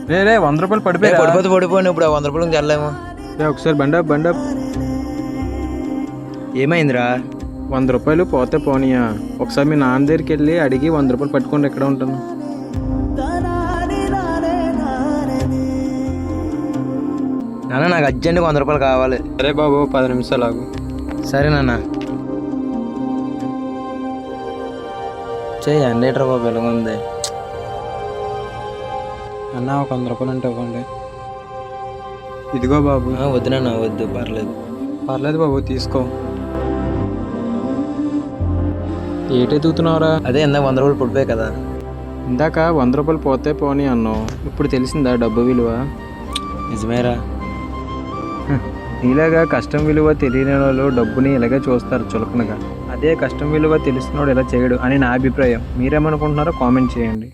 రే రే 100 రూపాయలు పడిపోయి పడిపోను ఇప్పుడు 100 రూపాయలు తెరలేము. ఒకసారి బండ ఏమైందిరా? 100 రూపాయలు పోతే పోనీయా, ఒకసారి మీ నాన్న దగ్గరికి వెళ్ళి అడిగి 100 రూపాయలు పట్టుకోండి, ఎక్కడ ఉంటాను. నాన్న నాకు అర్జెంట్గా 100 రూపాయలు కావాలి. సరే బాబు 10 నిమిషాలు ఆగు. సరే నాన్న. చెయ్యి అన్నేట్రా బాబు ఎలాగుంది. అన్న ఒక 100 రూపాయలు అంటే ఇవ్వండి. ఇదిగో బాబు. వద్దు నాన్న వద్దు, పర్లేదు. పర్లేదు బాబు తీసుకో. ఏటెతుకుతున్నావురా? అదే ఇందాక 100 రూపాయలు పడిపోయాయి కదా. ఇందాక 100 రూపాయలు పోతే పోనీ అన్నావు, ఇప్పుడు తెలిసిందా డబ్బు విలువ? నిజమేరా. నీలాగా కష్టం విలువ తెలియని వాళ్ళు డబ్బుని ఇలాగే చూస్తారు చులకనగా. అదే కష్టం విలువ తెలిసినోడు ఇలా చేయడు అని నా అభిప్రాయం. మీరేమనుకుంటున్నారో కామెంట్ చేయండి.